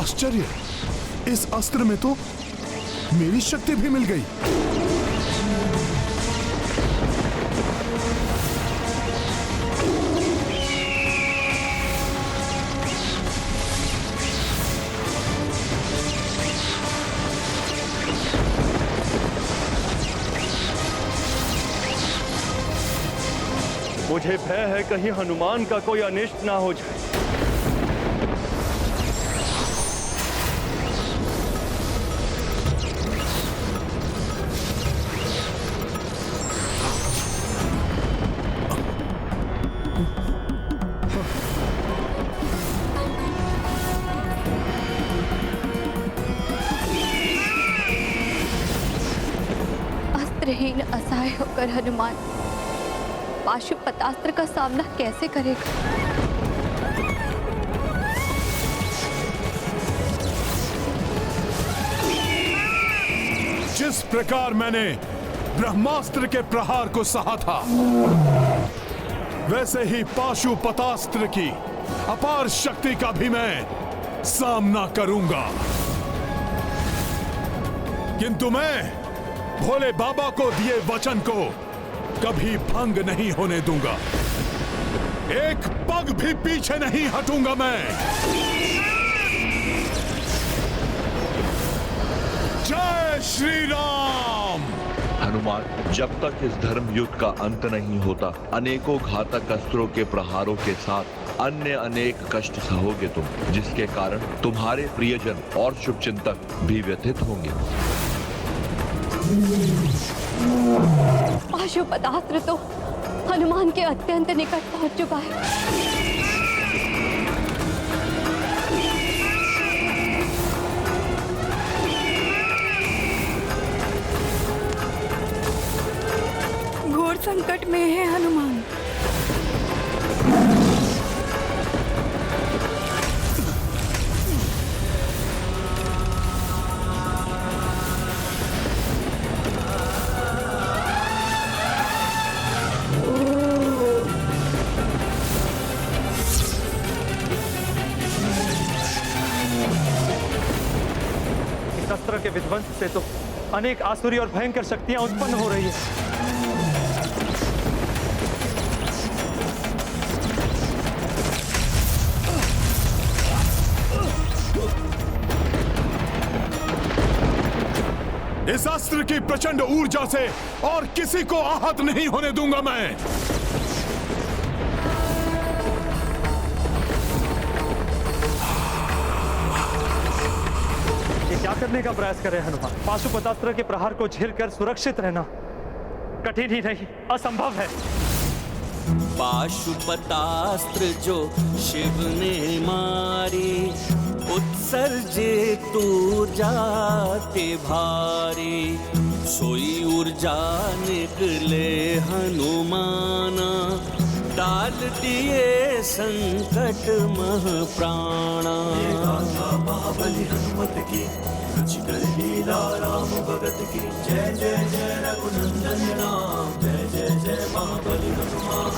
आश्चर्य, इस अस्त्र में तो मेरी शक्ति भी मिल गई। मुझे भय है कहीं हनुमान का कोई अनिष्ट ना हो जाए। अस्त्रहीन असहाय होकर हनुमान पाशुपतास्त्र का सामना कैसे करेगा? जिस प्रकार मैंने ब्रह्मास्त्र के प्रहार को सहा था, वैसे ही पाशुपतास्त्र की अपार शक्ति का भी मैं सामना करूंगा। किंतु मैं भोले बाबा को दिए वचन को कभी भंग नहीं होने दूंगा। एक पग भी पीछे नहीं हटूंगा मैं। जय श्री राम। हनुमान, जब तक इस धर्म युद्ध का अंत नहीं होता, अनेकों घातक अस्त्रों के प्रहारों के साथ अन्य अनेक कष्ट सहोगे तुम, जिसके कारण तुम्हारे प्रियजन और शुभचिंतक भी व्यथित होंगे। पाशुपतास्त्र तो हनुमान के अत्यंत निकट पहुंच चुका है। घोर संकट में है हनुमान। अस्त्र के विध्वंस से तो अनेक आसुरी और भयंकर शक्तियां उत्पन्न हो रही है। इस अस्त्र की प्रचंड ऊर्जा से और किसी को आहत नहीं होने दूंगा मैं। क्या करने का प्रयास करें हनुमान? पाशुपतास्त्र के प्रहार को झेलकर सुरक्षित रहना कठिन ही नहीं, असंभव है। पाशुपतास्त्र जो शिव ने मारी, उत्सर्जे तू जाते भारी। सोई ऊर्जा निकले हनुमाना, डाल दिए संकट मह प्राणा। महाबली हनुमत की, रुचिकर लीला राम भगत की। जय जय जय रघुनंदन राम, जय जय जय महाबली हनुमान।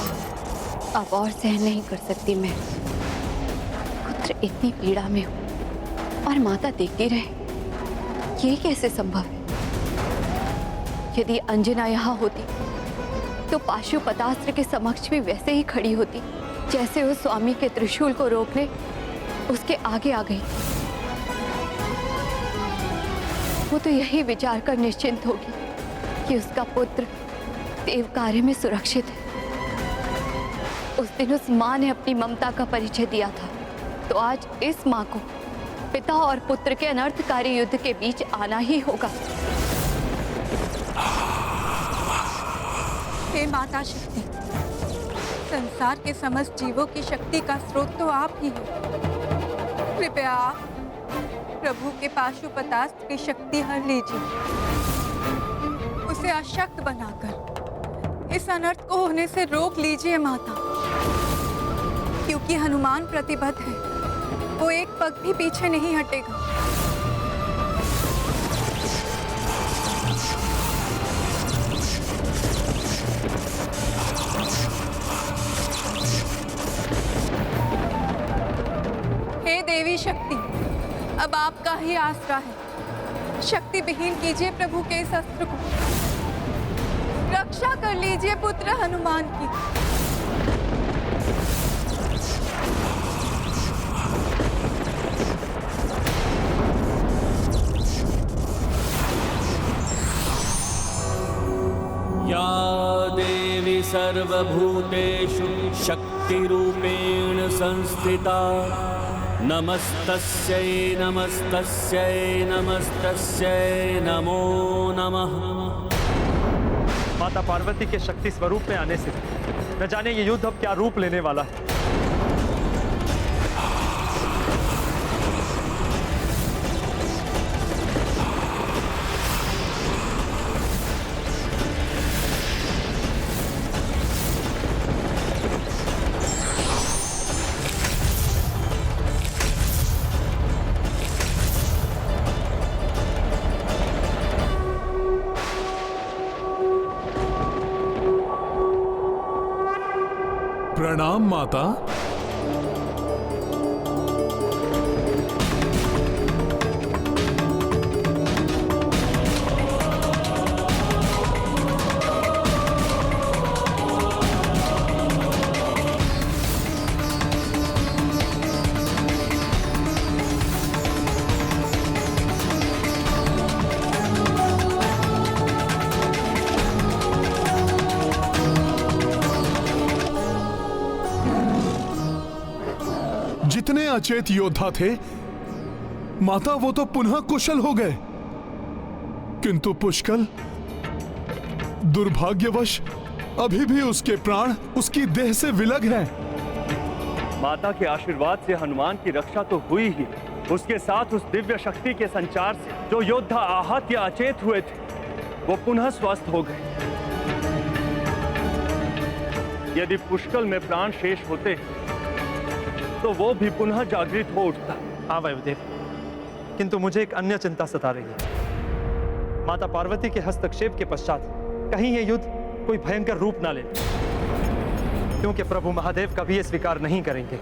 अब और सहन नहीं कर सकती मैं। पुत्र इतनी पीड़ा में हो और माता देखती रहे, ये कैसे संभव है? यदि अंजना यहाँ होती तो पाशुपतास्त्र के समक्ष भी वैसे ही खड़ी होती जैसे उस स्वामी के त्रिशूल को रोकने उसके आगे आ गई। वो तो यही विचार कर निश्चिंत होगी कि उसका पुत्र देव कार्य में सुरक्षित है। उस दिन उस माँ ने अपनी ममता का परिचय दिया था, तो आज इस माँ को पिता और पुत्र के अनर्थकारी युद्ध के बीच आना ही होगा। हे माता शक्ति, संसार के समस्त जीवों की शक्ति का स्रोत तो आप ही हैं। कृपया आप प्रभु के पाशुपतास्त्र की शक्ति हर लीजिए। उसे अशक्त बनाकर इस अनर्थ को होने से रोक लीजिए माता, क्योंकि हनुमान प्रतिबद्ध है, वो एक पग भी पीछे नहीं हटेगा। हे देवी शक्ति, अब आपका ही आसरा है। शक्ति विहीन कीजिए प्रभु के इस अस्त्र को, रक्षा कर लीजिए पुत्र हनुमान की। या देवी सर्वभूतेषु शक्तिरूपेण संस्थिता नमस्तस्यै नमस्तस्यै नमस्तस्यै नमो नमः। माता पार्वती के शक्ति स्वरूप में आने से न जाने ये युद्ध अब क्या रूप लेने वाला है। प्रणाम माता। जितने अचेत योद्धा थे माता, वो तो पुनः कुशल हो गए, किंतु पुष्कल दुर्भाग्यवश अभी भी उसके प्राण उसकी देह से विलग हैं। माता के आशीर्वाद से हनुमान की रक्षा तो हुई ही, उसके साथ उस दिव्य शक्ति के संचार से जो योद्धा आहत या अचेत हुए थे वो पुनः स्वस्थ हो गए। यदि पुष्कल में प्राण शेष होते तो वो भी पुनः जागृत हो उठता। हाँ वायुदेव, किंतु मुझे एक अन्य चिंता सता रही है। माता पार्वती के हस्तक्षेप के पश्चात कहीं ये युद्ध कोई भयंकर रूप ना ले, क्योंकि प्रभु महादेव कभी ये स्वीकार नहीं करेंगे।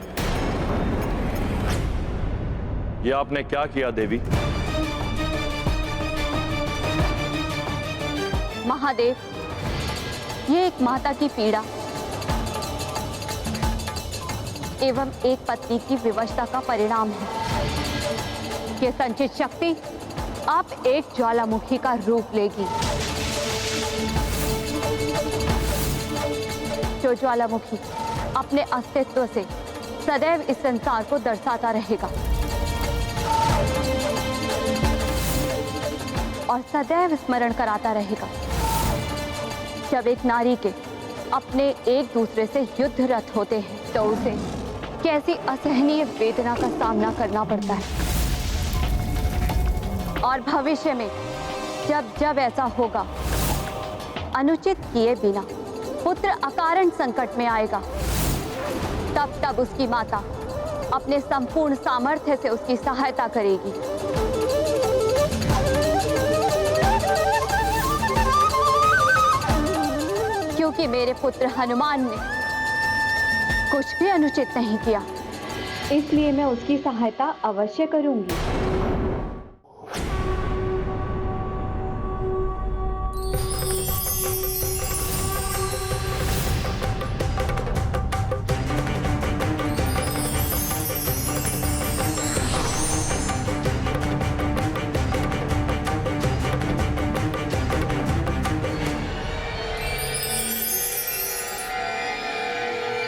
ये आपने क्या किया देवी? महादेव, ये एक माता की पीड़ा एवं एक पत्नी की विवशता का परिणाम है। ये संचित शक्ति आप एक ज्वालामुखी का रूप लेगी, जो ज्वालामुखी अपने अस्तित्व से सदैव इस संसार को दर्शाता रहेगा और सदैव स्मरण कराता रहेगा जब एक नारी के अपने एक दूसरे से युद्धरत होते हैं तो उसे कैसी असहनीय वेदना का सामना करना पड़ता है। और भविष्य में जब जब ऐसा होगा, अनुचित किए बिना पुत्र अकारण संकट में आएगा, तब तब उसकी माता अपने संपूर्ण सामर्थ्य से उसकी सहायता करेगी। क्योंकि मेरे पुत्र हनुमान ने कुछ भी अनुचित नहीं किया, इसलिए मैं उसकी सहायता अवश्य करूंगी।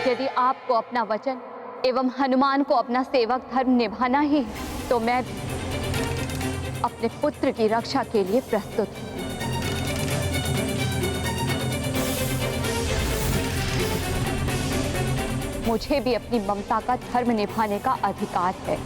यदि आपको अपना वचन एवं हनुमान को अपना सेवक धर्म निभाना ही है तो मैं भी अपने पुत्र की रक्षा के लिए प्रस्तुत हूं। मुझे भी अपनी ममता का धर्म निभाने का अधिकार है।